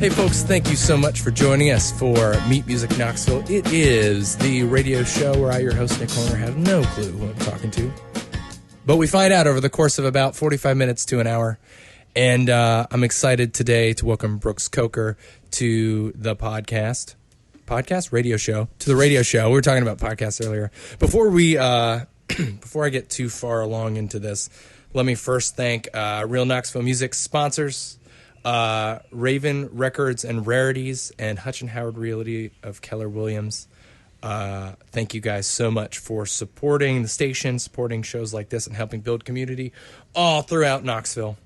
Hey folks, thank you so much for joining us for Meet Music Knoxville. It is the radio show where I, your host, Nick Horner, have no clue who I'm talking to. But we find out over the course of about 45 minutes to an hour. And I'm excited today to welcome Brooks Coker to the radio show. We were talking about podcasts earlier. Before I get too far along into this, let me first thank Real Knoxville Music sponsors, Raven Records and Rarities, and Hutch and Howard Realty of Keller Williams. Thank you guys so much for supporting the station, supporting shows like this, and helping build community all throughout Knoxville.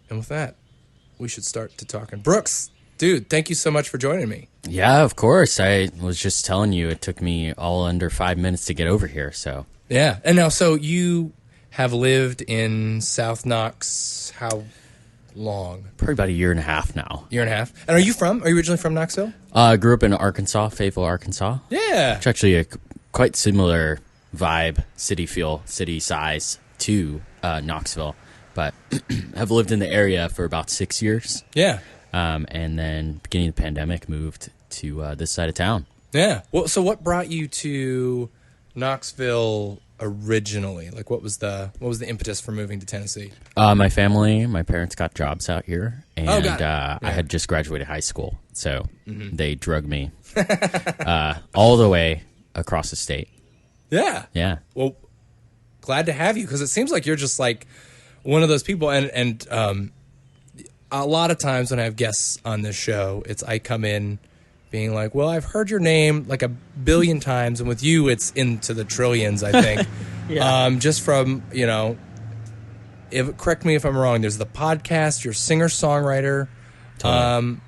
And with that, we should start to talking. Brooks, dude, thank you so much for joining me. Yeah, of course. I was just telling you, it took me all under 5 minutes to get over here. So yeah, and now, so you have lived in South Knox how long? Probably about a year and a half now. Year and a half. And are you originally from Knoxville? Grew up in Arkansas, Fayetteville, Arkansas. Yeah. It's actually a quite similar vibe, city feel, city size to Knoxville. But have lived in the area for about 6 years. Yeah. And then beginning of the pandemic, moved to this side of town. Yeah. Well, so what brought you to Knoxville originally? Like, what was the impetus for moving to Tennessee? My parents got jobs out here, and Yeah. I had just graduated high school, so they drug me all the way across the state. Yeah. Yeah. Well, glad to have you, because it seems like you're just like one of those people, and a lot of times when I have guests on this show, I come in being like, well, I've heard your name like a billion times, and with you, it's into the trillions, I think. Yeah. Just from, correct me if I'm wrong, there's the podcast, you're singer-songwriter. Totally.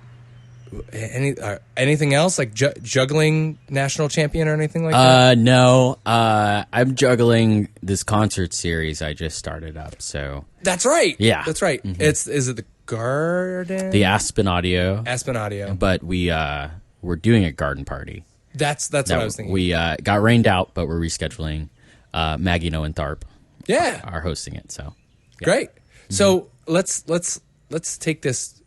Anything else, like juggling national champion or anything like that? No. I'm juggling this concert series I just started up, so. That's right. Yeah. That's right. Mm-hmm. Is it the Garden? The Aspen Audio. Aspen Audio. But we're doing a garden party. That's what I was thinking. We got rained out, but we're rescheduling. Maggie, Noah, and Tharp are hosting it, so. Yeah. Great. So let's take this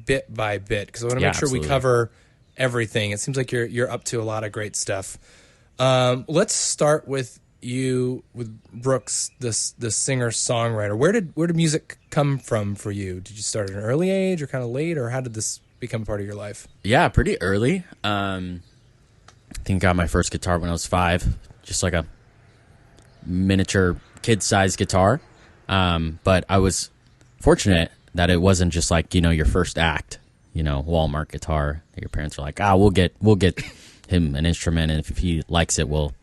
bit by bit, because I want to make sure absolutely. we cover everything. It seems like you're up to a lot of great stuff. Let's start with you, with Brooks, the singer-songwriter. Where did music come from for you? Did you start at an early age or kind of late, or how did this become part of your life? Yeah, pretty early. I think I got my first guitar when I was 5, just like a miniature kid-sized guitar. But I was fortunate that it wasn't just like, your first act, Walmart guitar. Your parents were like, we'll get him an instrument, and if he likes it, we'll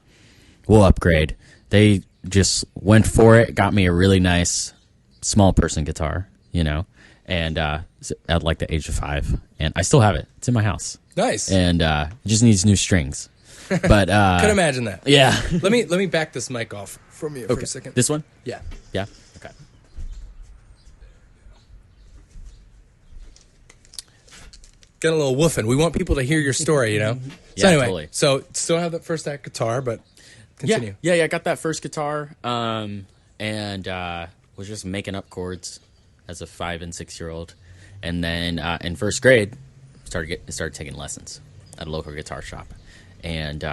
upgrade. They just went for it, got me a really nice small person guitar, and at like the age of 5, and I still have it. It's in my house. Nice. And it just needs new strings. But could imagine that. Yeah. Let me back this mic off from you for a second. This one? Yeah. Yeah. Okay. Got a little woofing. We want people to hear your story, So Yeah, anyway, totally. so still have that first act guitar, but continue. Yeah. I got that first guitar, and was just making up chords as a 5 and 6 year old, and then in first grade started taking lessons at a local guitar shop, and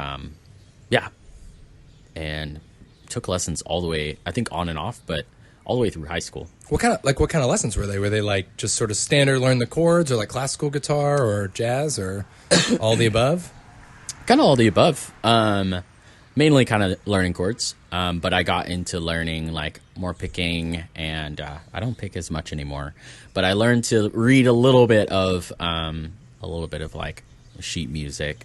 and took lessons all the way, I think on and off, but all the way through high school. What kind of lessons were they? Were they like just sort of standard learn the chords, or like classical guitar or jazz, or all the above? Kind of all the above. Mainly kind of learning chords, but I got into learning like more picking, and I don't pick as much anymore. But I learned to read a little bit of like sheet music,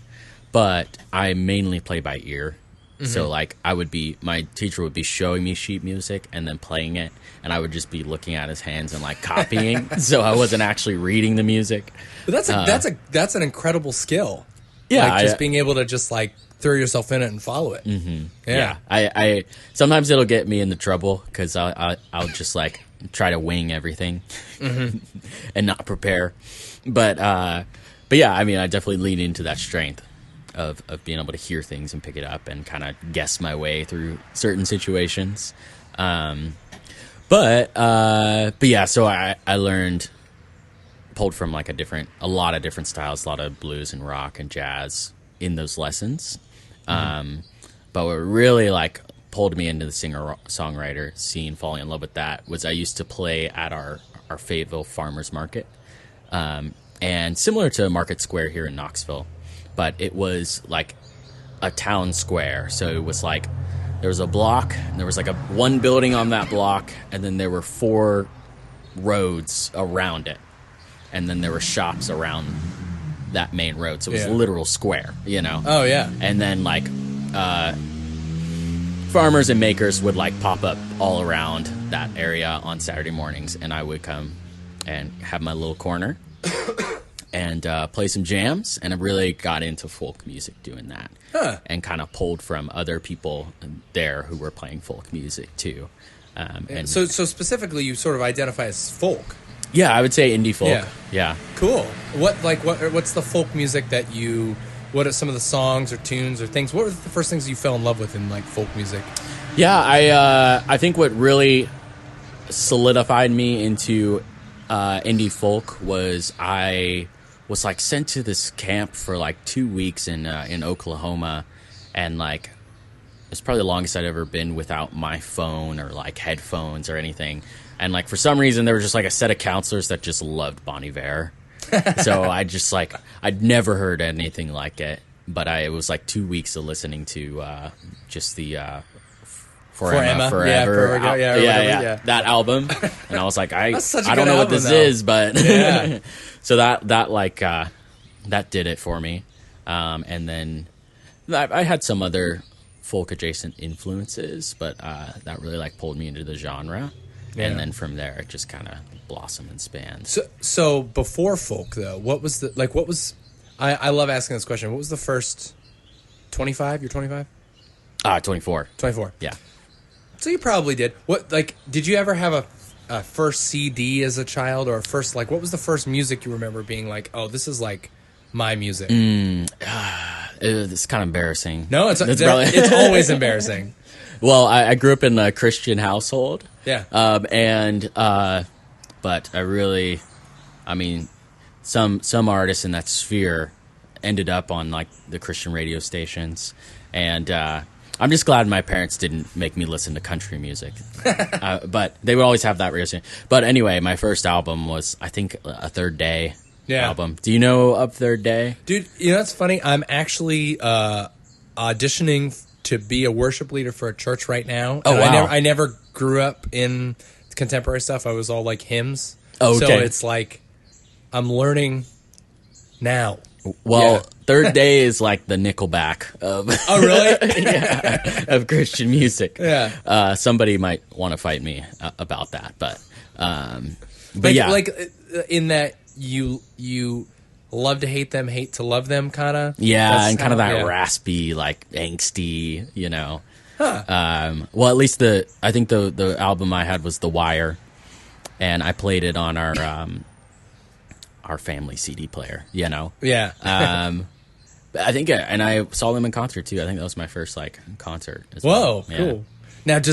but I mainly play by ear. Mm-hmm. So like my teacher would be showing me sheet music and then playing it, and I would just be looking at his hands and like copying. So I wasn't actually reading the music. But that's an incredible skill. Yeah, like just being able to just like throw yourself in it and follow it. Mm-hmm. Yeah. I sometimes it'll get me into trouble because I'll just like try to wing everything and not prepare. But yeah, I mean, I definitely lean into that strength of being able to hear things and pick it up and kind of guess my way through certain situations. But yeah, so I learned pulled from like a lot of different styles, a lot of blues and rock and jazz in those lessons. But what really like pulled me into the singer-songwriter scene, falling in love with that, was I used to play at our Fayetteville Farmers Market. And similar to Market Square here in Knoxville, but it was like a town square. So it was like there was a block, and there was like one building on that block, and then there were 4 roads around it, and then there were shops around that main road. So it was a literal square, you know. Oh yeah. And then like farmers and makers would like pop up all around that area on Saturday mornings, and I would come and have my little corner and play some jams. And I really got into folk music doing that, and kind of pulled from other people there who were playing folk music too. And so specifically, you sort of identify as folk. Yeah, I would say indie folk. Yeah. Cool. What's the folk music that you? What are some of the songs or tunes or things? What were the first things you fell in love with in like folk music? Yeah, I think what really solidified me into indie folk was I was like sent to this camp for like 2 weeks in Oklahoma, and like it's probably the longest I'd ever been without my phone or like headphones or anything. And like for some reason there was just like a set of counselors that just loved Bon Iver. So I just like I'd never heard anything like it, but it was like 2 weeks of listening to just the Forever, that album, and I was like, I don't know what this is, but so that like that did it for me. And then I had some other folk adjacent influences, but that really like pulled me into the genre. And then from there, it just kind of blossomed and spanned. So before folk, though, what was I love asking this question. What was the first 25? You're 25? 24. 24. Yeah. So you probably did. Did you ever have a first CD as a child, or what was the first music you remember being like, oh, this is like my music? It's kind of embarrassing. No, it's always embarrassing. Well, I grew up in a Christian household. Yeah. But I mean, some artists in that sphere ended up on like the Christian radio stations, and I'm just glad my parents didn't make me listen to country music. But they would always have that radio station. But anyway, my first album was, I think, a Third Day album. Do you know of Third Day? Dude, you know, it's funny. I'm actually auditioning to be a worship leader for a church right now. Oh, wow. I never grew up in contemporary stuff. I was all like hymns. Oh, okay. So it's like I'm learning now. Well, Third Day is like the Nickelback of oh, really? of Christian music. Yeah. Somebody might want to fight me about that, but yeah, like in that you love to hate them, hate to love them, kind of. Yeah, and kind of that raspy, like angsty, you know. Huh. Well, at least I think the album I had was The Wire, and I played it on our family CD player, you know. Yeah. I think, and I saw them in concert too. I think that was my first like concert. Whoa, well. cool. Now, do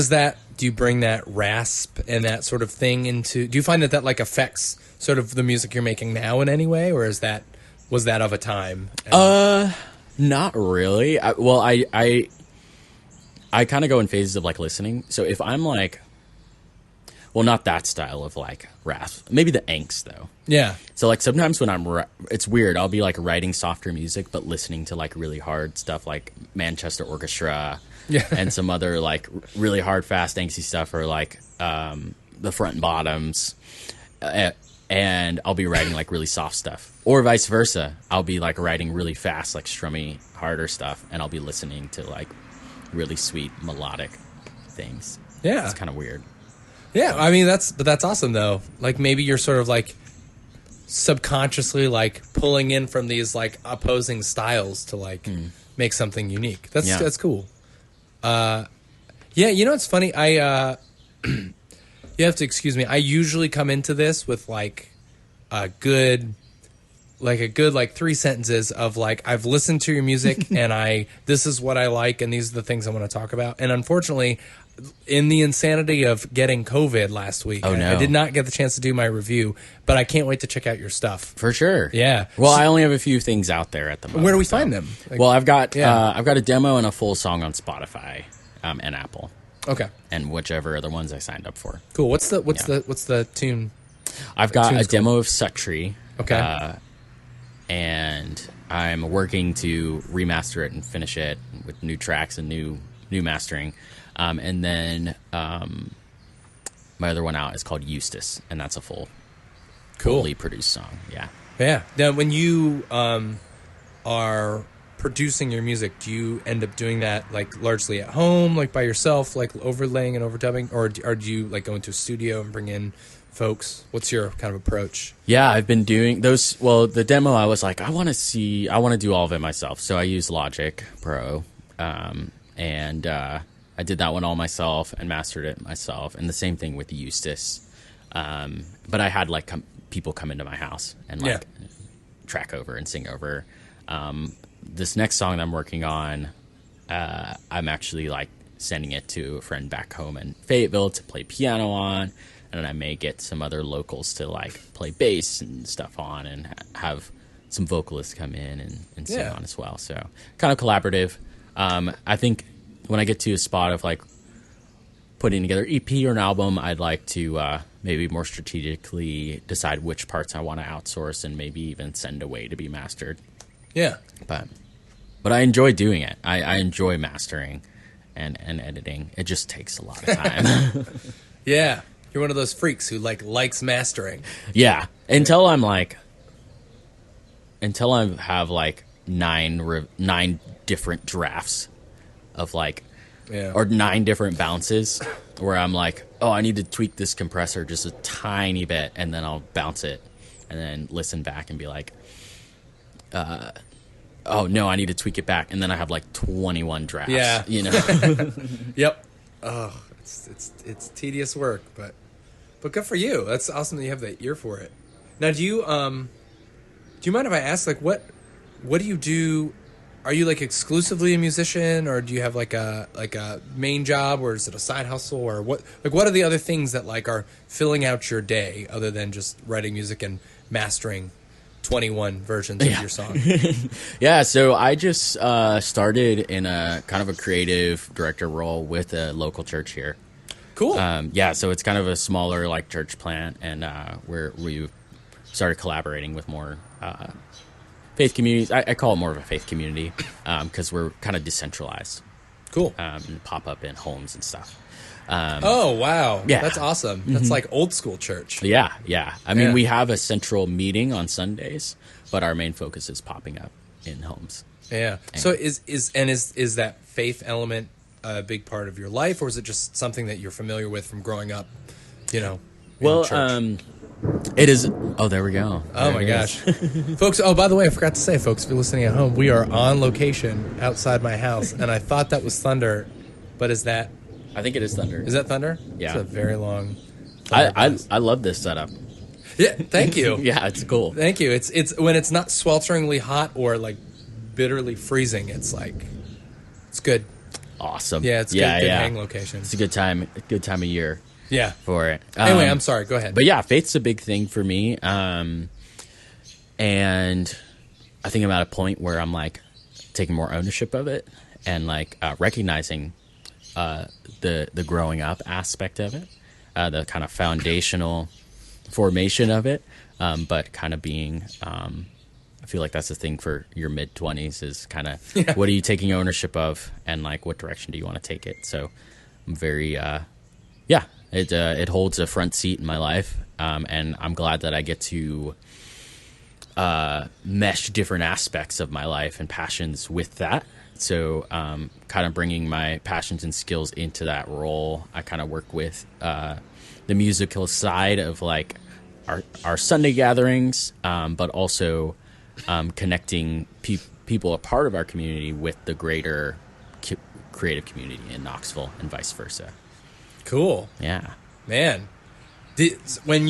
you bring that rasp and that sort of thing into? Do you find that like affects sort of the music you're making now in any way, or was that of a time? Not really. I kind of go in phases of like listening. So if I'm like, well, not that style of like rasp, maybe the angst though. Yeah. So like sometimes when it's weird. I'll be like writing softer music, but listening to like really hard stuff like Manchester Orchestra. Yeah. And some other like really hard, fast, angsty stuff, or like the Front and Bottoms, and I'll be writing like really soft stuff, or vice versa. I'll be like writing really fast, like strummy, harder stuff, and I'll be listening to like really sweet melodic things. Yeah, it's kind of weird. Yeah, I mean that's awesome though. Like maybe you're sort of like subconsciously like pulling in from these like opposing styles to like make something unique. That's cool. Yeah, you know what's funny? You have to excuse me. I usually come into this with like a good like a good like 3 sentences of like, I've listened to your music and this is what I like and these are the things I want to talk about. And unfortunately, in the insanity of getting COVID last week, Oh, no. I did not get the chance to do my review, but I can't wait to check out your stuff. For sure. Yeah. Well, I only have a few things out there at the moment. Where do we find them? Like, Well, I've got a demo and a full song on Spotify and Apple, okay, and whichever other ones I signed up for. cool. What's the tune? I've got a tune's demo of Suttree. Okay. And I'm working to remaster it and finish it with new tracks and new mastering. And then my other one out is called Eustace, and that's a fully produced song. Yeah. Yeah. Now, when you are producing your music, do you end up doing that like largely at home, like by yourself, like overlaying and overdubbing, or do you like go into a studio and bring in folks? What's your kind of approach? Yeah, I've been doing those. Well, the demo, I was like, I want to do all of it myself. So I used Logic Pro, and I did that one all myself and mastered it myself. And the same thing with Eustace. But I had like people come into my house and like track over and sing over. This next song that I'm working on, I'm actually like sending it to a friend back home in Fayetteville to play piano on. And I may get some other locals to like play bass and stuff on, and have some vocalists come in and sing on as well. So kind of collaborative. I think when I get to a spot of like putting together EP or an album, I'd like to maybe more strategically decide which parts I want to outsource and maybe even send away to be mastered. Yeah. But I enjoy doing it. I enjoy mastering and editing. It just takes a lot of time. Yeah. You're one of those freaks who likes mastering. Yeah. Until I have like nine different drafts of like, or 9 different bounces where I'm like, oh, I need to tweak this compressor just a tiny bit, and then I'll bounce it and then listen back and be like, oh no, I need to tweak it back. And then I have like 21 drafts. Yeah. You know? Yep. Oh, it's tedious work, but good for you. That's awesome that you have the ear for it. Now, do you mind if I ask, like, what do you do? Are you like exclusively a musician, or do you have like a main job, or is it a side hustle, or what are the other things that like are filling out your day other than just writing music and mastering 21 versions of your song? Yeah, so I just started in a kind of a creative director role with a local church here. Cool. Yeah, so it's kind of a smaller like church plant, and we started collaborating with more faith communities. I call it more of a faith community because we're kind of decentralized. Cool. And pop up in homes and stuff. Oh, wow. Yeah. That's awesome. That's like old school church. Yeah. I mean, we have a central meeting on Sundays, but our main focus is popping up in homes. Yeah. So is that faith element a big part of your life, or is it just something that you're familiar with from growing up, Well, church? it is. Oh, there we go. Oh my gosh. Folks, by the way, I forgot to say, folks, if you're listening at home, we are on location outside my house, and I thought that was thunder, but is that... I think it is thunder. Is that thunder? Yeah. It's a very long... I love this setup. Yeah, thank you. Yeah, it's cool. Thank you. It's when it's not swelteringly hot or like bitterly freezing, it's like... It's good. Awesome. Yeah, it's good hang location. It's a good time of year. Yeah. For it. Anyway, I'm sorry. Go ahead. But yeah, faith's a big thing for me. And I think I'm at a point where I'm like taking more ownership of it and like recognizing the growing up aspect of it, the kind of foundational formation of it, but kind of being... I feel like that's the thing for your mid-20s is kind of what are you taking ownership of, and like what direction do you want to take it. So I'm very it holds a front seat in my life, and I'm glad that I get to mesh different aspects of my life and passions with that. So kind of bringing my passions and skills into that role. I kind of work with the musical side of like our Sunday gatherings, but also connecting people a part of our community with the greater creative community in Knoxville and vice versa. Cool. Yeah. Man. When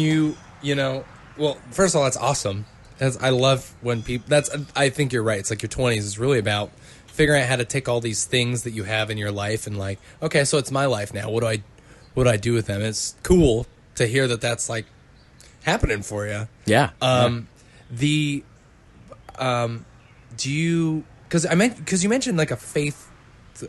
well, first of all, that's awesome. I love when people. I think you're right. It's like your 20s is really about figuring out how to take all these things that you have in your life and like, okay, so it's my life now. What do I do with them? It's cool to hear that that's like happening for you. Yeah. Do you? Because you mentioned like a faith,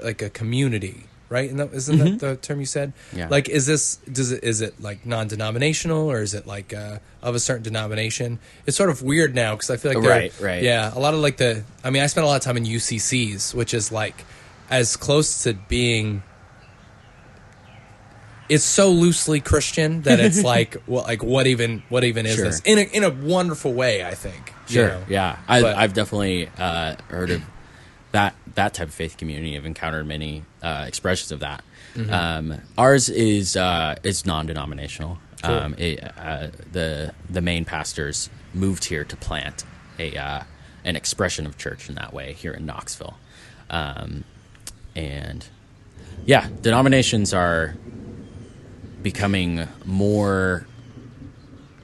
like a community, right? And isn't that the term you said? Yeah. Like, is it like non-denominational or is it like of a certain denomination? It's sort of weird now because I feel like right. Yeah, a lot of like I spent a lot of time in UCCs, which is like as close to being. It's so loosely Christian that it's like, well, like what even is Sure. this in a wonderful way? I think. Sure. You know? Yeah. I've definitely heard of that type of faith community. I've encountered many expressions of that. Ours is non-denominational. Cool. The main pastors moved here to plant an expression of church in that way here in Knoxville, and yeah, denominations are becoming more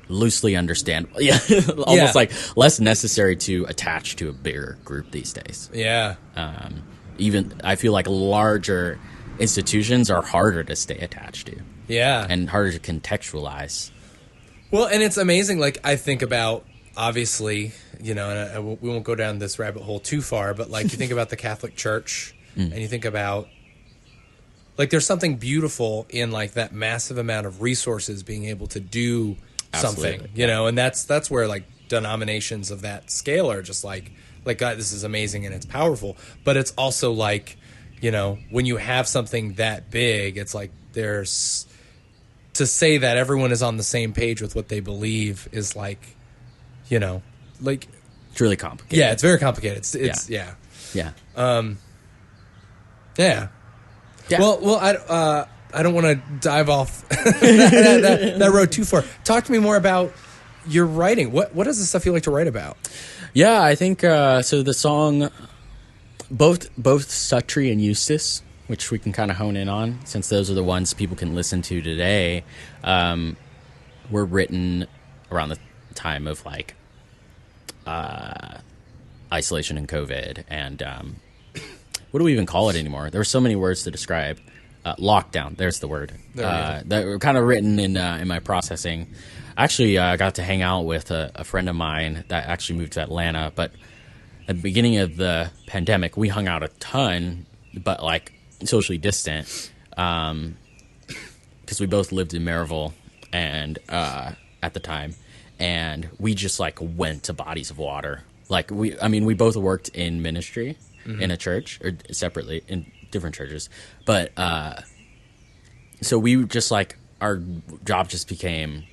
loosely understandable. Yeah, almost like less necessary to attach to a bigger group these days. Yeah. Even I feel like larger institutions are harder to stay attached to. Yeah. And harder to contextualize. Well, and it's amazing. Like I think about obviously, you know, and we won't go down this rabbit hole too far, but like you think about the Catholic Church, and you think about. Like there's something beautiful in like that massive amount of resources being able to do something, you know, and that's where like denominations of that scale are just like God, this is amazing and it's powerful, but it's also like, you know, when you have something that big, it's like there's to say that everyone is on the same page with what they believe is like, you know, like it's really complicated. Yeah, it's very complicated. It's Yeah. Yeah. Yeah. Well, I don't want to dive off that road too far. Talk to me more about your writing. What is the stuff you like to write about? Yeah, I think so. The song, both Suttree and Eustace, which we can kind of hone in on, since those are the ones people can listen to today, were written around the time of like isolation and COVID and. What do we even call it anymore? There were so many words to describe. Lockdown, there's the word. That were kind of written in my processing. Actually, I got to hang out with a friend of mine that actually moved to Atlanta. But at the beginning of the pandemic, we hung out a ton, but like socially distant, because we both lived in Maryville and at the time, and we just like went to bodies of water. Like we both worked in ministry. In a church or separately in different churches, but so we just like our job just became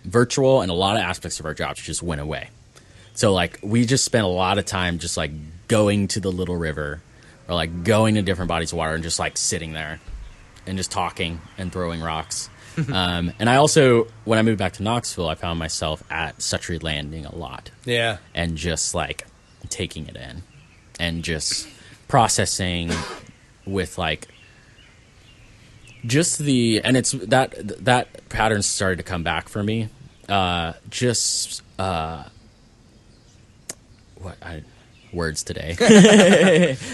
virtual, and a lot of aspects of our jobs just went away. So like we just spent a lot of time just like going to the little river or like going to different bodies of water and just like sitting there and just talking and throwing rocks. And I also, when I moved back to Knoxville, I found myself at Suttree Landing a lot. Yeah. And just like taking it in and just processing with like just and it's that pattern started to come back for me. Words today.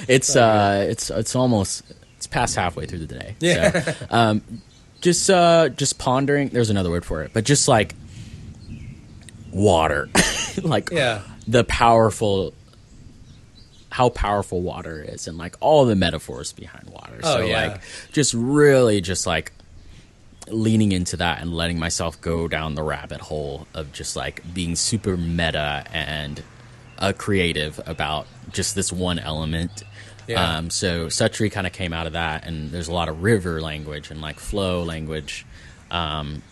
It's almost, it's past halfway through the day. Yeah. So, just pondering. There's another word for it, but just like water, like how powerful water is, and like all the metaphors behind water. Like just really just like leaning into that and letting myself go down the rabbit hole of just like being super meta and creative about just this one element. Yeah. So Suttree kind of came out of that, and there's a lot of river language and like flow language. And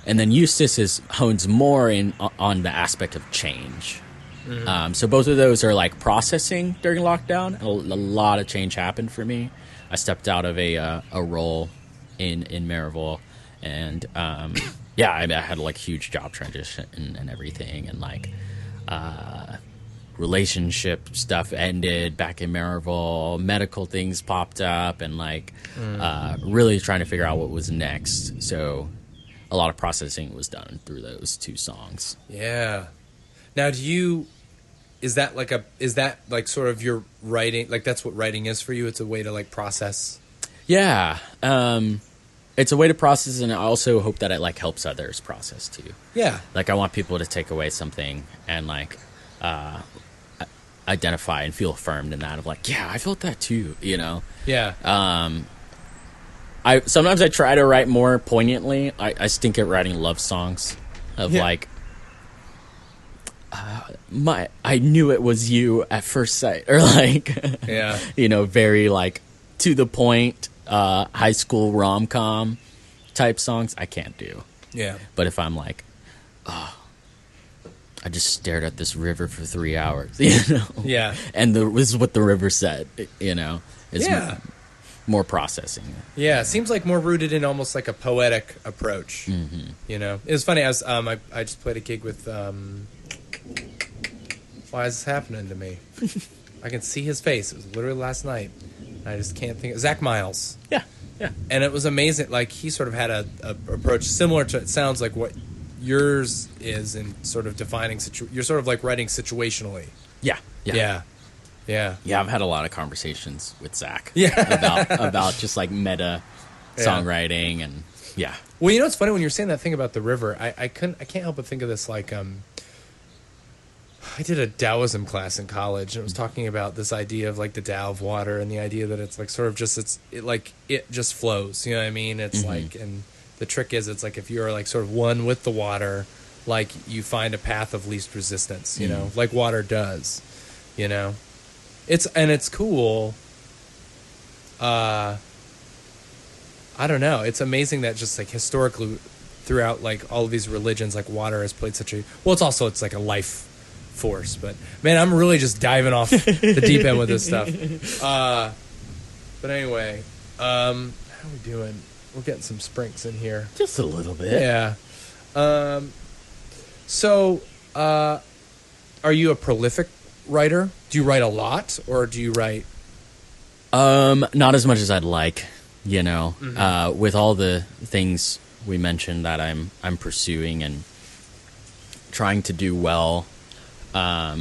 then Eustace hones more on the aspect of change. Mm-hmm. So both of those are like processing during lockdown. A lot of change happened for me. I stepped out of a role in Maryville, and I had like huge job transition and everything, and like relationship stuff ended back in Maryville, medical things popped up, and like really trying to figure out what was next. So a lot of processing was done through those 2 songs. Yeah. Now, is that like sort of your writing? Like that's what writing is for you? It's a way to like process. Yeah. It's a way to process, and I also hope that it like helps others process too. Yeah. Like I want people to take away something and like identify and feel affirmed in that of like, yeah, I felt that too, you know? Yeah. I sometimes I try to write more poignantly. I stink at writing love songs of like, I knew it was you at first sight, or like, yeah, you know, very like to the point, high school rom-com type songs I can't do. Yeah. But if I'm like, oh, I just stared at this river for 3 hours, you know? Yeah. And this is what the river said, you know? It's yeah. More processing. Yeah, it seems like more rooted in almost like a poetic approach. Mm-hmm. You know? It was funny, I just played a gig with, why is this happening to me? I can see his face. It was literally last night. I just can't think. Zach Miles. Yeah, yeah. And it was amazing. Like, he sort of had a approach similar to, it sounds like what yours is in sort of defining, you're sort of like writing situationally. Yeah, yeah. Yeah. Yeah. Yeah, I've had a lot of conversations with Zach. Yeah. about just like meta songwriting and yeah. Well, you know, it's funny when you're saying that thing about the river. I can't help but think of this like I did a Taoism class in college, and it was talking about this idea of like the Tao of water, and the idea that it's like sort of just it just flows. You know what I mean? It's like, and the trick is, it's like if you're like sort of one with the water, like you find a path of least resistance. You know, like water does. You know, it's cool. I don't know. It's amazing that just like historically, throughout like all of these religions, like water has played such a it's like a life force. But man, I'm really just diving off the deep end with this stuff. But anyway, how are we doing? We're getting some sprinks in here, just a little bit. Yeah. So, are you a prolific writer? Do you write a lot, or do you write? Not as much as I'd like. You know, with all the things we mentioned that I'm pursuing and trying to do well. I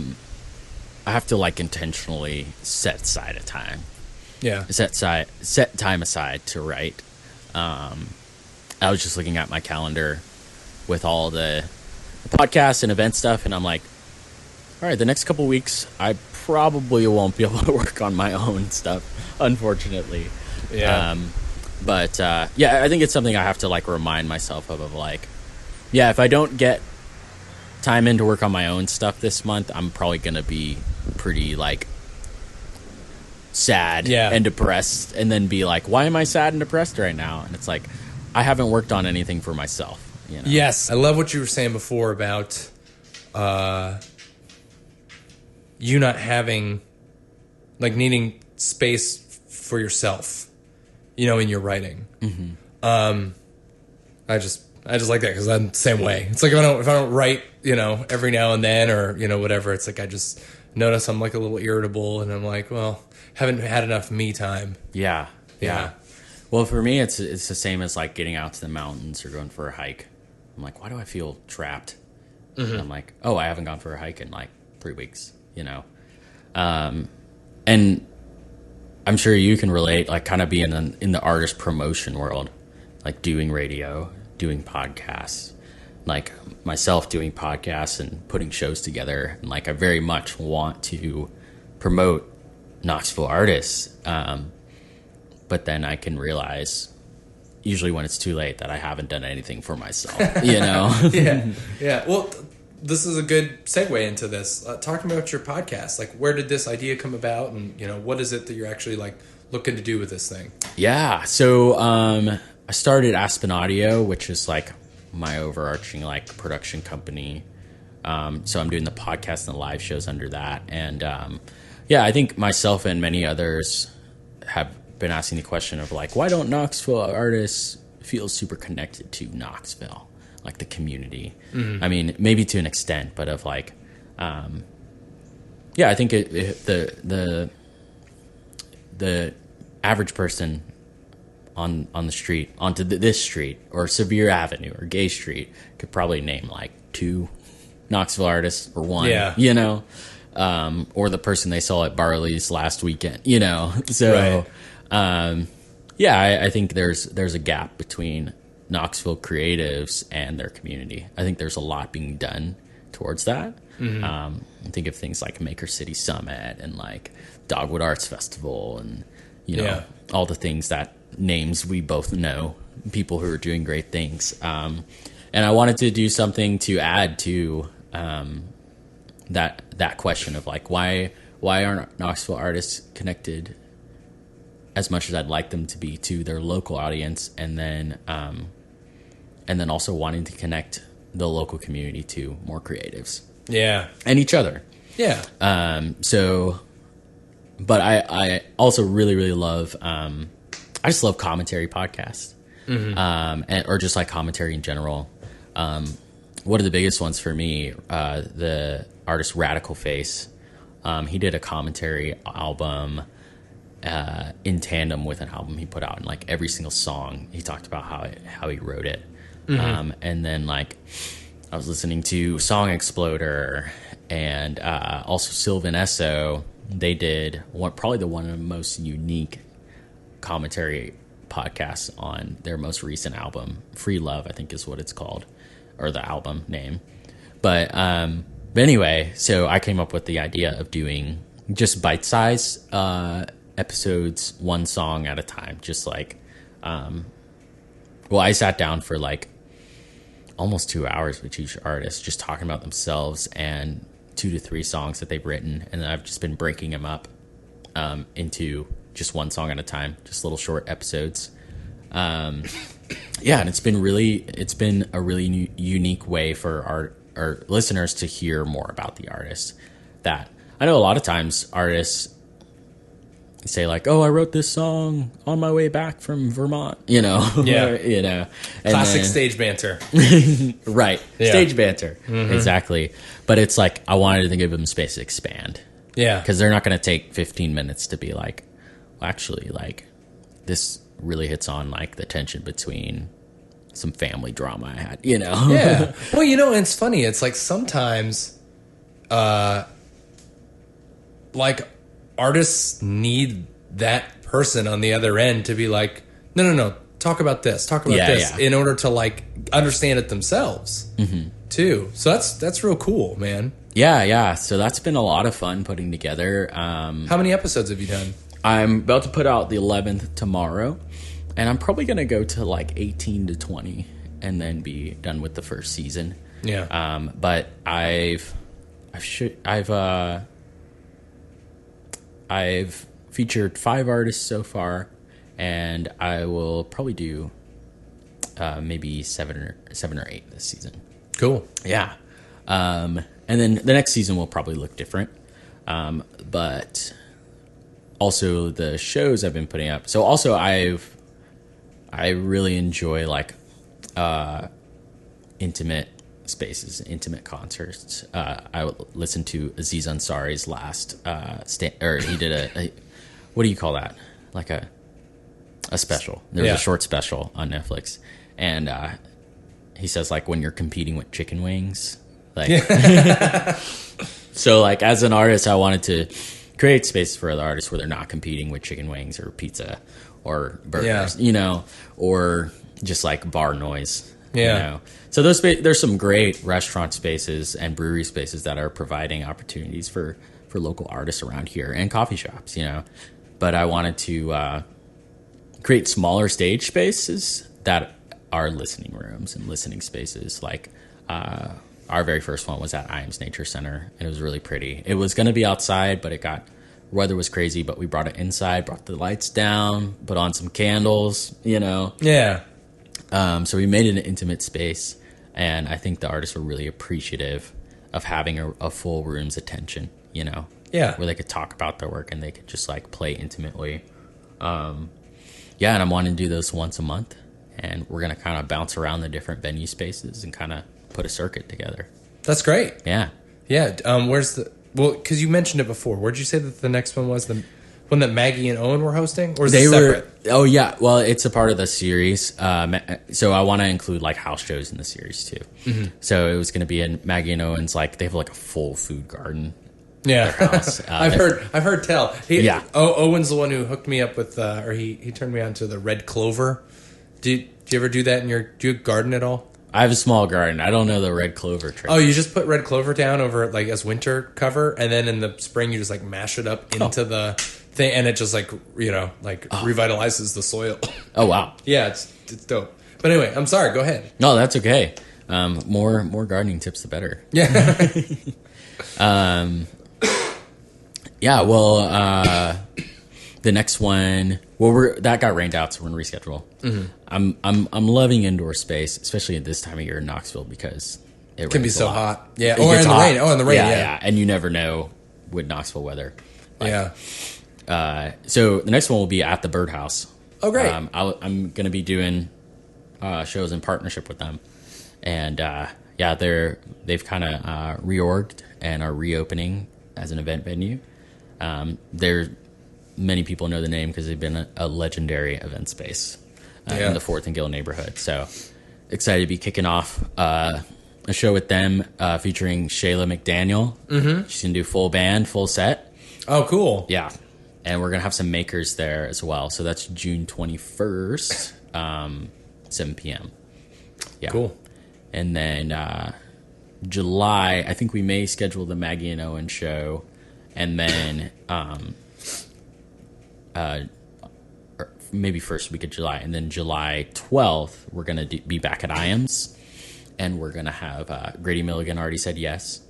have to like intentionally set aside a time. Yeah. Set time aside to write. I was just looking at my calendar with all the podcasts and event stuff, and I'm like, all right, the next couple weeks, I probably won't be able to work on my own stuff, unfortunately. Yeah. But I think it's something I have to like remind myself of like, yeah, if I don't get time in to work on my own stuff this month, I'm probably going to be pretty like sad and depressed, and then be like, why am I sad and depressed right now? And it's like, I haven't worked on anything for myself. You know? Yes. I love what you were saying before about you not having, like, needing space for yourself, you know, in your writing. I just like that, because I'm the same way. It's like if I don't write, you know, every now and then, or, you know, whatever, it's like I just notice I'm like a little irritable, and I'm like, well, haven't had enough me time. Yeah. Well, for me, it's the same as like getting out to the mountains or going for a hike. I'm like, why do I feel trapped? And I'm like, oh, I haven't gone for a hike in like 3 weeks, you know? And I'm sure you can relate, like kind of being in the artist promotion world, like doing radio, doing podcasts, like myself doing podcasts and putting shows together. And like, I very much want to promote Knoxville artists. But then I can realize, usually when it's too late, that I haven't done anything for myself, you know? Yeah. Well, this is a good segue into this. Talking about your podcast, like, where did this idea come about, and, you know, what is it that you're actually like looking to do with this thing? Yeah. So, I started Aspen Audio, which is like my overarching like production company. So I'm doing the podcast and the live shows under that. And, I think myself and many others have been asking the question of like, why don't Knoxville artists feel super connected to Knoxville, like the community? I mean, maybe to an extent, but of like, Yeah, I think the average person on the street, onto this street, or Sevier Avenue, or Gay Street, could probably name like 2 Knoxville artists, or 1, you know, or the person they saw at Barley's last weekend, you know. So, yeah, I think there's a gap between Knoxville creatives and their community. I think there's a lot being done towards that. I think of things like Maker City Summit and like Dogwood Arts Festival, and you know, all the things, that names we both know, people who are doing great things. And I wanted to do something to add to that question of like, why aren't Knoxville artists connected as much as I'd like them to be to their local audience, and then also wanting to connect the local community to more creatives. Yeah. And each other. Yeah. But I also really, really love, I just love commentary podcasts, or just like commentary in general. One of the biggest ones for me, the artist Radical Face, he did a commentary album in tandem with an album he put out, and like every single song he talked about how he wrote it. And then like I was listening to Song Exploder and also Sylvan Esso. They did probably one of the most unique commentary podcasts on their most recent album, Free Love, I think is what it's called, or the album name. But anyway, so I came up with the idea of doing just bite-size episodes, one song at a time. Just like, I sat down for like almost 2 hours with each artist, just talking about themselves and 2 to 3 songs that they've written, and then I've just been breaking them up into just one song at a time, just little short episodes. And it's been a really unique way for our listeners to hear more about the artist. That I know a lot of times artists say like, "Oh, I wrote this song on my way back from Vermont," you know. Yeah. You know, classic stage banter. Right. Yeah. Stage banter. Exactly. But it's like, I wanted to give them space to expand. Yeah. Because they're not going to take 15 minutes to be like, well, actually, like, this really hits on like the tension between some family drama I had, you know. Yeah. Well, you know, it's funny. It's like sometimes like artists need that person on the other end to be like, no, talk about this, in order to like understand it themselves too. So that's real cool, man. Yeah. So that's been a lot of fun putting together. How many episodes have you done? I'm about to put out the 11th tomorrow, and I'm probably going to go to like 18 to 20 and then be done with the first season. Yeah. But I've featured 5 artists so far, and I will probably do maybe 7 or 8 this season. Cool. Yeah. And then the next season will probably look different. But also the shows I've been putting up. So also I really enjoy like intimate spaces, intimate concerts. I listened to Aziz Ansari's last he did a what do you call that? Like a special. There was a short special on Netflix, and he says like, when you're competing with chicken wings, like so like as an artist, I wanted to create spaces for other artists where they're not competing with chicken wings or pizza or burgers, you know, or just like bar noise. Yeah. You know? So there's some great restaurant spaces and brewery spaces that are providing opportunities for local artists around here, and coffee shops, you know. But I wanted to create smaller stage spaces that are listening rooms and listening spaces. Like our very first one was at Iams Nature Center, and it was really pretty. It was going to be outside, but weather was crazy, but we brought it inside, brought the lights down, put on some candles, you know. Yeah. So we made it an intimate space, and I think the artists were really appreciative of having a full room's attention, you know. Yeah. Where they could talk about their work and they could just like play intimately. And I'm wanting to do those once a month, and we're going to kind of bounce around the different venue spaces and kind of put a circuit together. That's great. Yeah. Yeah. Where's Well, because you mentioned it before. Where'd you say that the next one was? The one that Maggie and Owen were hosting? Or is it separate? Oh, yeah. Well, it's a part of the series. So I want to include like house shows in the series too. Mm-hmm. So it was going to be in Maggie and Owen's, like they have like a full food garden. Yeah. House. I've heard tell. Owen's the one who hooked me up with, or he turned me on to the red clover. Do you ever do that do you garden at all? I have a small garden. I don't know the red clover trick. Oh, you just put red clover down over like as winter cover, and then in the spring you just like mash it up into the thing, and it just like revitalizes the soil. Oh wow! Yeah, it's dope. But anyway, I'm sorry. Go ahead. No, that's okay. More gardening tips, the better. Yeah. Yeah. Well, the next one. Well, that got rained out, so we're gonna reschedule. Mm-hmm. I'm loving indoor space, especially at this time of year in Knoxville because it can be so hot. Yeah, or in the rain. Oh, in the rain. Yeah. And you never know with Knoxville weather. Yeah. So the next one will be at the Birdhouse. Oh, great. I'm going to be doing shows in partnership with them, and they've kind of reorged and are reopening as an event venue. Many people know the name because they've been a legendary event space in the 4th and Gill neighborhood. So excited to be kicking off a show with them featuring Shayla McDaniel. Mm-hmm. She's going to do full band, full set. Oh, cool. Yeah. And we're going to have some makers there as well. So that's June 21st, 7 p.m. Yeah. Cool. And then July, I think we may schedule the Maggie and Owen show. And then maybe first week of July. And then July 12th, we're going to be back at IAMS. And we're going to have Grady Milligan already said yes.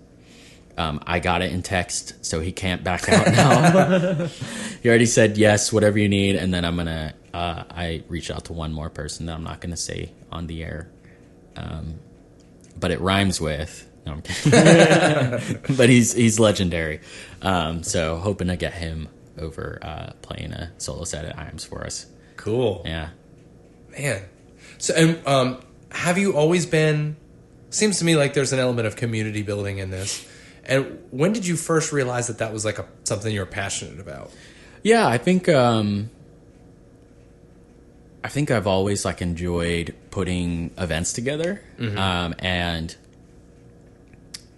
I got it in text, so he can't back out now. He already said yes, whatever you need. And then I'm going to, I reached out to one more person that I'm not going to say on the air. But it rhymes with, no, I'm kidding. But he's legendary. So hoping to get him over playing a solo set at IAMS for us. Cool. Yeah. Man. So, and have you always been, seems to me like there's an element of community building in this. And when did you first realize that was like something you're passionate about? Yeah, I think I've always like enjoyed putting events together. Mm-hmm. And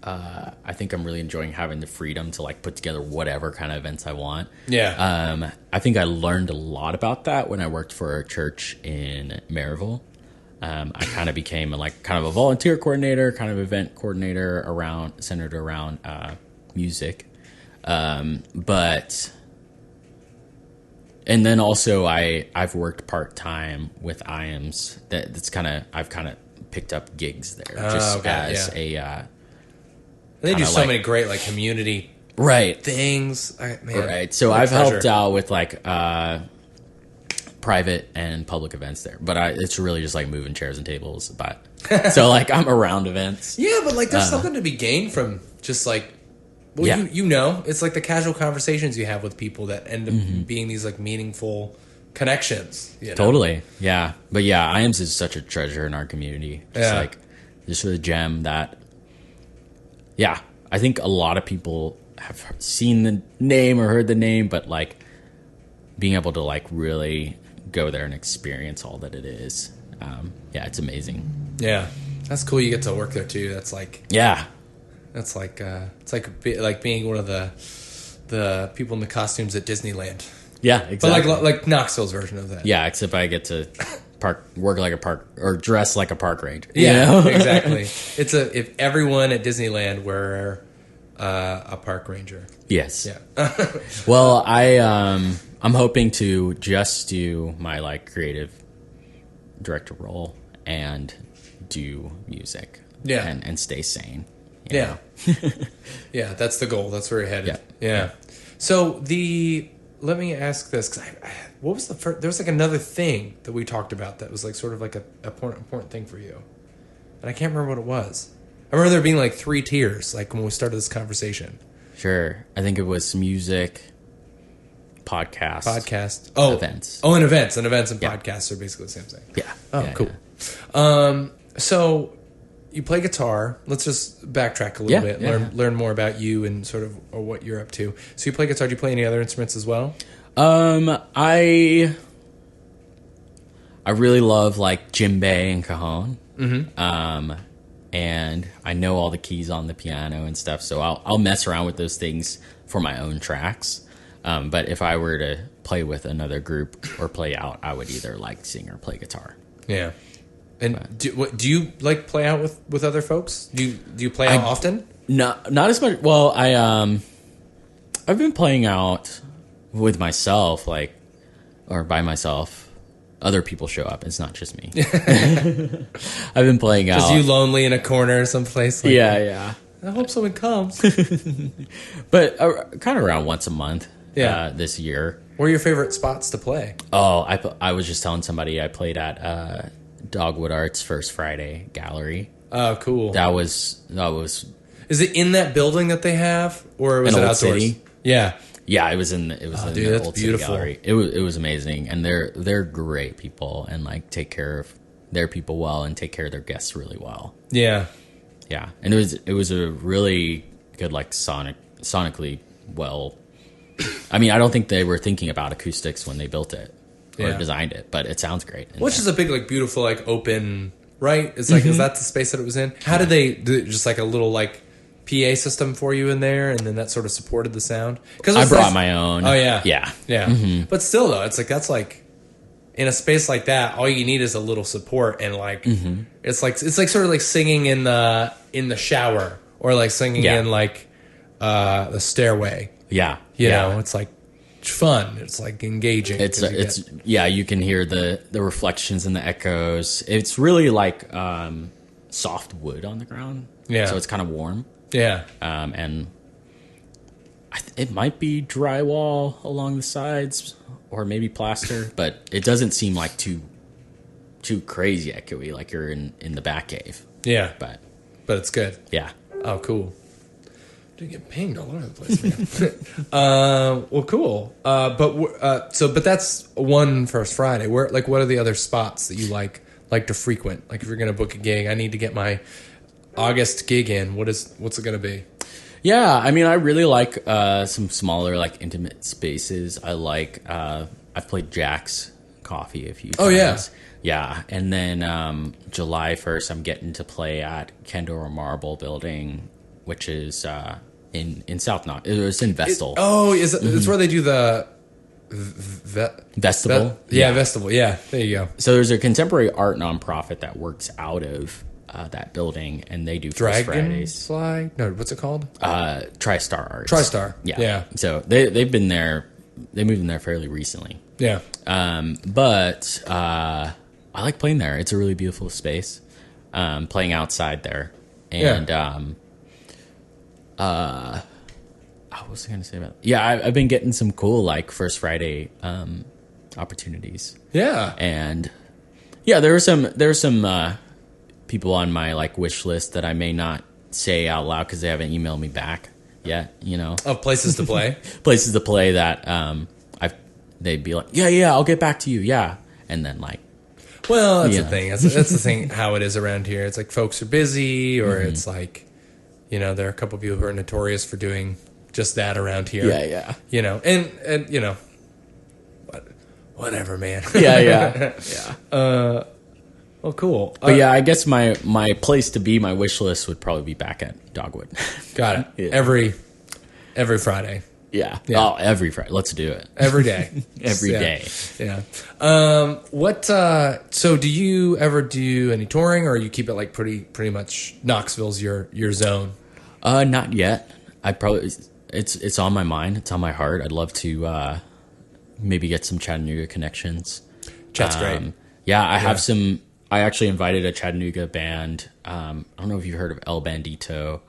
I think I'm really enjoying having the freedom to like put together whatever kind of events I want. Yeah. I think I learned a lot about that when I worked for a church in Maryville. I kind of became a volunteer coordinator, kind of event coordinator centered around music. And then also I've worked part-time with IAMS. I've kind of picked up gigs there they do so many great like community things. Right. So I've helped out with like private and public events there, but it's really just like moving chairs and tables. But so like I'm around events. Yeah, but like there's something to be gained from just like, it's like the casual conversations you have with people that end up being these like meaningful connections. You know? Totally. Yeah. But yeah, IAMS is such a treasure in our community. Just a gem that, I think a lot of people have seen the name or heard the name, but like being able to like really go there and experience all that it is. It's amazing. Yeah. That's cool. You get to work there too. That's like, that's like, it's like being one of the people in the costumes at Disneyland. Yeah, exactly. But like Knoxville's version of that. Yeah, except I get to work like a park or dress like a park ranger. Yeah, exactly. If everyone at Disneyland were a park ranger. Yes. Yeah. Well, I'm hoping to just do my like creative director role and do music. Yeah. And stay sane. Yeah. Yeah, that's the goal. That's where you're headed. Yeah. So let me ask this, because what was the first? There was like another thing that we talked about that was like sort of like a important thing for you, and I can't remember what it was. I remember there being like 3 tiers, like when we started this conversation. Sure, I think it was music, podcast, events. And events and podcasts are basically the same thing. Yeah. Oh, cool. Yeah. So you play guitar. Let's just backtrack a little bit. Learn more about you and sort of or what you're up to. So you play guitar. Do you play any other instruments as well? I really love like djembe and cajon. And I know all the keys on the piano and stuff, so I'll mess around with those things for my own tracks. But if I were to play with another group or play out, I would either like sing or play guitar. Yeah. And do you like play out with other folks? Do you play out often? Not as much. Well, I've been playing out with myself, or by myself. Other people show up. It's not just me. I've been playing out. Just you lonely in a corner someplace. Like, yeah. I hope someone comes. But kind of around once a month. This year. What are your favorite spots to play? Oh, I was just telling somebody I played at Dogwood Art's First Friday Gallery. Oh, cool. That was. Is it in that building that they have, or was it outdoors? City? Yeah. Yeah, it was in the Old City Gallery. It was amazing, and they're great people, and like take care of their people well, and take care of their guests really well. Yeah, and it was a really good like sonically well. I mean, I don't think they were thinking about acoustics when they built it or designed it, but it sounds great. Which is a big like beautiful like open right. It's like is that the space that it was in? How did they do it? Just like a little like PA system for you in there, and then that sort of supported the sound. Because I brought my own. Oh yeah. Mm-hmm. But still, though, it's like that's like in a space like that, all you need is a little support, and like it's like sort of like singing in the shower or like singing in like the stairway. Yeah, you know, it's like fun. It's like engaging. You can hear the reflections and the echoes. It's really like soft wood on the ground. Yeah, so it's kind of warm. Yeah. And it might be drywall along the sides or maybe plaster, but it doesn't seem like too crazy echoey like you're in the back cave. Yeah. But it's good. Yeah. Oh, cool. Dude, get pinged all over the place, man. Well, cool. But that's one First Friday. Where like what are the other spots that you like to frequent? Like if you're going to book a gig, I need to get my August gig in. What's it going to be? Yeah, I mean, I really like some smaller, like intimate spaces. I like I've played Jack's Coffee a few times. Oh yeah, yeah. And then July 1st, I'm getting to play at Kendora Marble Building, which is in South Knoxville. It's in Vestal. Is it? It's where they do the Vestibule. Vestibule. Yeah, there you go. So there's a contemporary art nonprofit that works out of that building, and they do First Fridays. Dragonfly? No, what's it called? TriStar Arts. TriStar. Yeah. So they've been there. They moved in there fairly recently. Yeah. But I like playing there. It's a really beautiful space. Playing outside there, and what was I going to say about? Yeah, I've been getting some cool like First Friday opportunities. Yeah. And yeah, there were some people on my like wish list that I may not say out loud because they haven't emailed me back yet. You know, of places to play, places to play that they'd be like, yeah, I'll get back to you, and then like, well, that's the thing. That's the thing. How it is around here. It's like folks are busy, or it's like, there are a couple of people who are notorious for doing just that around here. Yeah. And whatever, man. Yeah. Well, cool. But I guess my place to be, my wish list would probably be back at Dogwood. Got it. Yeah. Every Friday. Yeah. Oh, every Friday. Let's do it. Every day. Every day. Yeah. So do you ever do any touring, or you keep it like pretty much Knoxville's your zone? Not yet. It's on my mind. It's on my heart. I'd love to maybe get some Chattanooga connections. Chat's great. Yeah, I have some. I actually invited a Chattanooga band. I don't know if you've heard of El Bandito,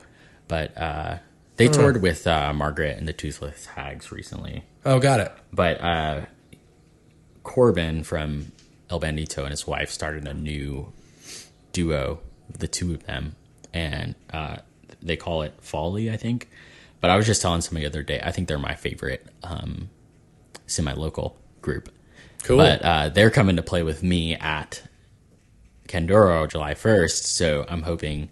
but they toured with Margaret and the Toothless Hags recently. Oh, got it. But Corbin from El Bandito and his wife started a new duo, the two of them, and they call it Folly, I think. But I was just telling somebody the other day, I think they're my favorite semi-local group. Cool. But they're coming to play with me at Kendora July 1st, so I'm hoping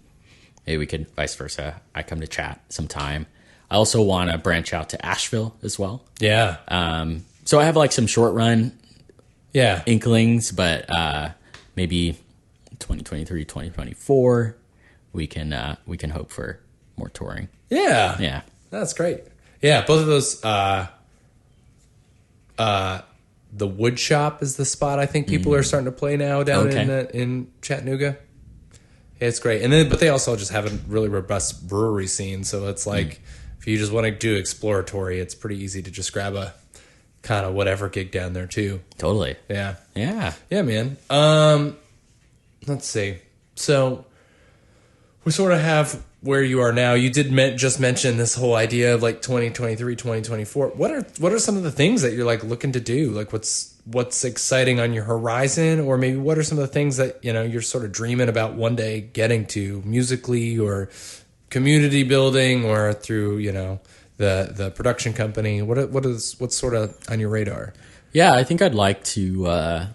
maybe we could vice versa. I come to chat sometime. I also want to branch out to Asheville as well. Yeah. So I have like some short run Yeah. inklings, but maybe 2023, 2024, we can hope for more touring. Yeah. Yeah. That's great. Yeah, both of those the wood shop is the spot I think people are starting to play now down in Chattanooga. Yeah, it's great. And then but they also just have a really robust brewery scene, so it's like if you just want to do exploratory, it's pretty easy to just grab a kind of whatever gig down there too. Totally. Yeah. Yeah. Yeah, man. Let's see. So we sort of have where you are now. You did just mention this whole idea of like 2023, 2024. What are some of the things that you're like looking to do? Like what's exciting on your horizon, or maybe what are some of the things that, you know, you're sort of dreaming about one day getting to musically or community building or through, you know, the production company? What's sort of on your radar? Yeah, I think I'd like to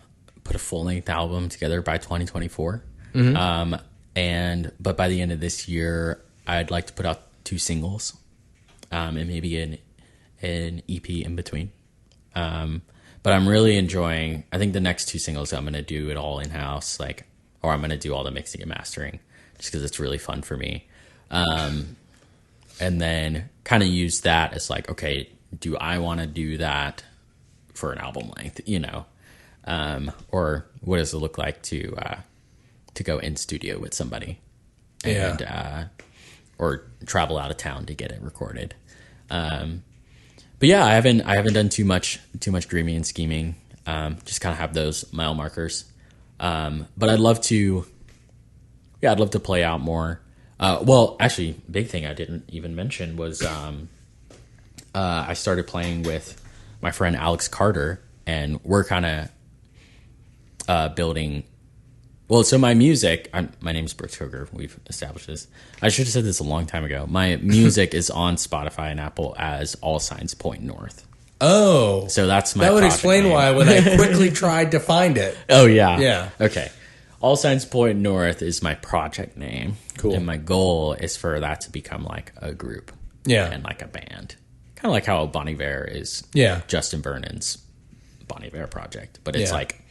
put a full-length album together by 2024. But by the end of this year, I'd like to put out 2 singles, and maybe an EP in between. But I'm really enjoying, I think the next 2 singles, I'm going to do it all in-house, or I'm going to do all the mixing and mastering, just because it's really fun for me. And then kind of use that as like, okay, do I want to do that for an album length, you know? Or what does it look like to go in studio with somebody and or travel out of town to get it recorded. But yeah, I haven't done too much dreaming and scheming. Just kind of have those mile markers. But I'd love to play out more. Well, actually, big thing I didn't even mention was I started playing with my friend Alex Carter, and we're kind of building. Well, so my music, my name's Brooks Coger. We've established this. I should have said this a long time ago. My music is on Spotify and Apple as All Signs Point North. Oh. So that's my That would project explain name. why when I quickly tried to find it. Oh, yeah. Yeah. Okay. All Signs Point North is my project name. Cool. And my goal is for that to become like a group. Yeah. And like a band. Kind of like how Bon Iver is Justin Vernon's Bon Iver project. But it's like,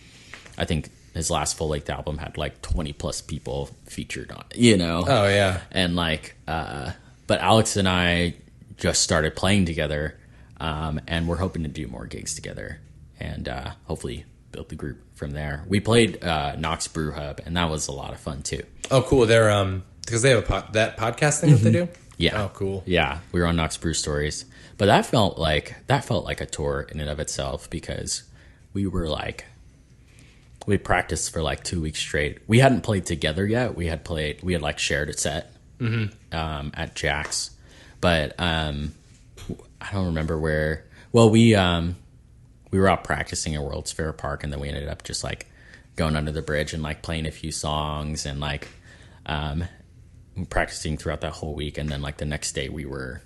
I think his last full-length album had like 20 plus people featured on it, you know? Oh, yeah. And like, but Alex and I just started playing together, and we're hoping to do more gigs together and hopefully build the group from there. We played Knox Brew Hub, and that was a lot of fun too. Oh, cool. They're because they have that podcast thing that they do? Yeah. Oh, cool. Yeah, we were on Knox Brew Stories. But that felt like a tour in and of itself, because we practiced for like 2 weeks straight. We hadn't played together yet. We had like shared a set at Jack's, but I don't remember where. Well, we were out practicing at World's Fair Park, and then we ended up just like going under the bridge and like playing a few songs and like practicing throughout that whole week. And then like the next day we were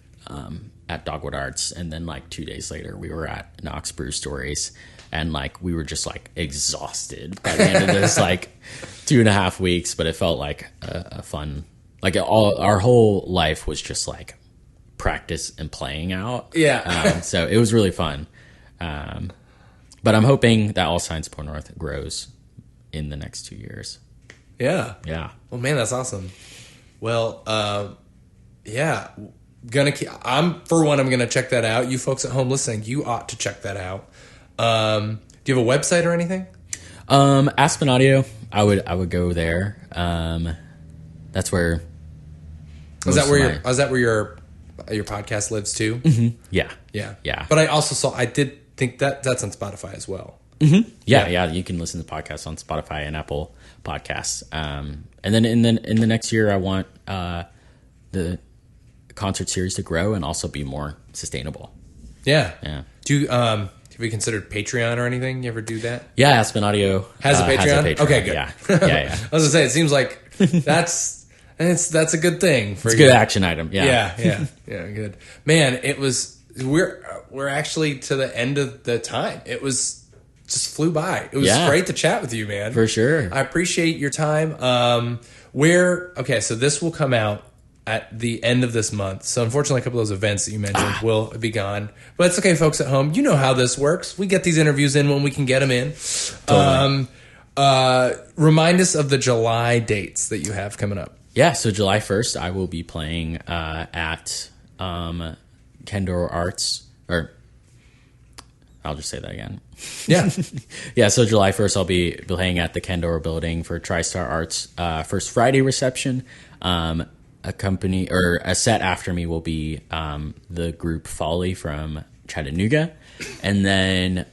at Dogwood Arts, and then like 2 days later we were at Knox Brew Stories. And like we were just like exhausted by the end of this like 2.5 weeks, but it felt like a fun, like our whole life was just like practice and playing out. Yeah. So it was really fun. But I'm hoping that All Signs Point North grows in the next 2 years. Yeah. Yeah. Well, man, that's awesome. Well, yeah. I'm gonna check that out. You folks at home listening, you ought to check that out. Do you have a website or anything? Aspen Audio, I would go there. That's where. Is that where your podcast lives too? Mm-hmm. Yeah. Yeah. But I did think that's on Spotify as well. Mm-hmm. Yeah. You can listen to podcasts on Spotify and Apple Podcasts. And then in the next year, I want the concert series to grow and also be more sustainable. Yeah. Yeah. Do you have you considered Patreon or anything? You ever do that? Yeah, Aspen Audio has a Patreon. Okay, good. Yeah. I was gonna say, it seems like that's a good thing. It's a good action item. Yeah. Good. Man, we're actually to the end of the time. It was just flew by. It was Yeah. great to chat with you, man. For sure. I appreciate your time. So this will come out at the end of this month. So unfortunately, a couple of those events that you mentioned will be gone. But it's okay, folks at home. You know how this works. We get these interviews in when we can get them in. Totally. Remind us of the July dates that you have coming up. Yeah, so July 1st, I will be playing at Kendor Arts, or I'll just say that again. Yeah. Yeah, so July 1st, I'll be playing at the Kendor building for TriStar Arts First Friday reception. A set after me will be the group Folly from Chattanooga. And then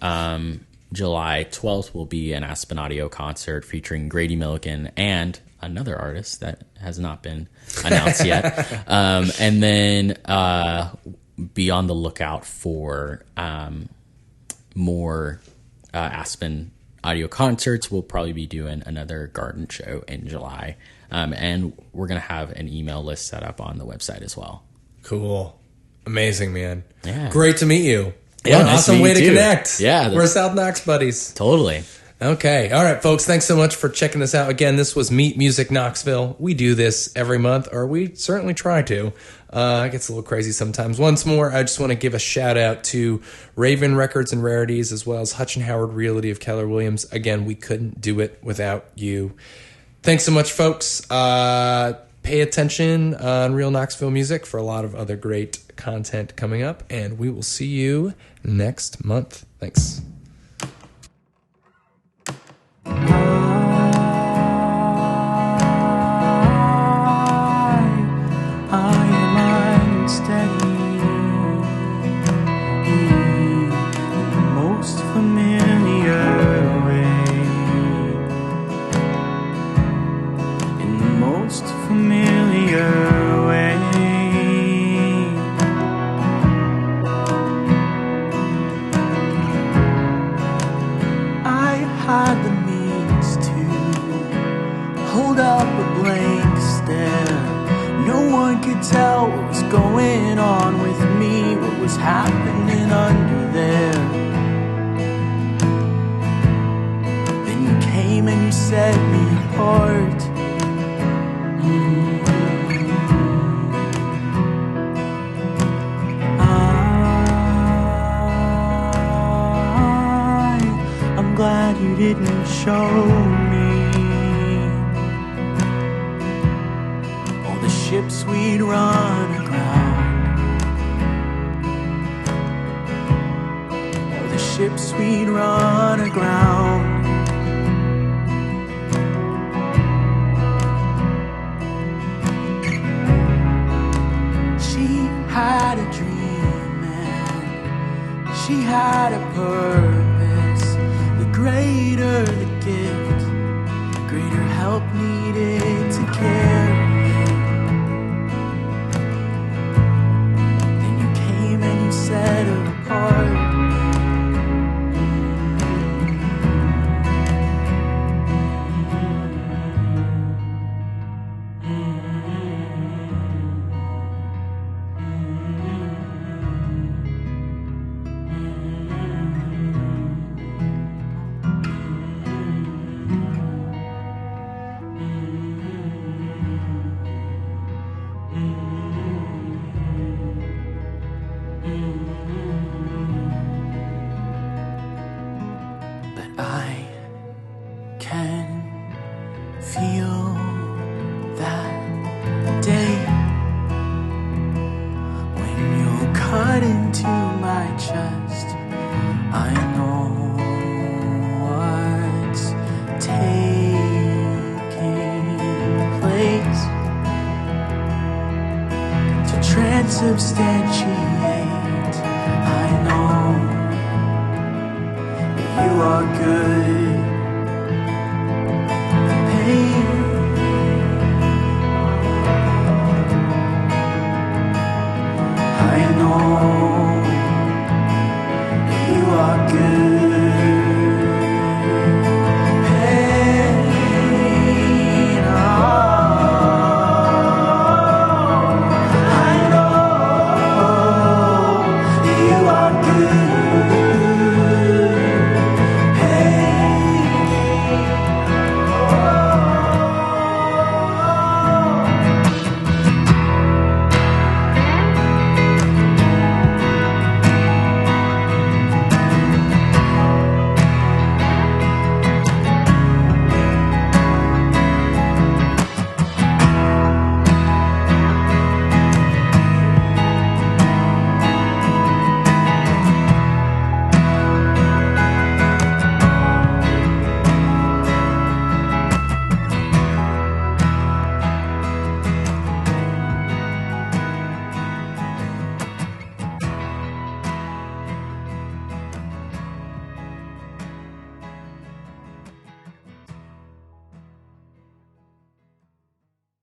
July 12th will be an Aspen Audio concert featuring Grady Milliken and another artist that has not been announced yet. And then be on the lookout for more Aspen Audio concerts. We'll probably be doing another garden show in July. And we're going to have an email list set up on the website as well. Cool. Amazing, man. Yeah. Great to meet you. Yeah, what an nice awesome to meet way you to too. connect. Yeah. We're South Knox buddies. Totally. Okay. All right, folks. Thanks so much for checking this out. Again, this was Meet Music Knoxville. We do this every month, or we certainly try to. It gets a little crazy sometimes. Once more, I just want to give a shout out to Raven Records and Rarities, as well as Hutch and Howard Realty of Keller Williams. Again, we couldn't do it without you. Thanks so much, folks. Pay attention on Real Knoxville Music for a lot of other great content coming up, and we will see you next month. Thanks. Tell what was going on with me, what was happening under there. Then you came and you set me apart. I'm glad you didn't show me ships we'd run aground. Oh, the ships we'd run aground. She had a dream and she had a purpose. The greater the gift, the greater help needed to carry. Set her apart. Substantiate, I know that you are good. The pain, I know.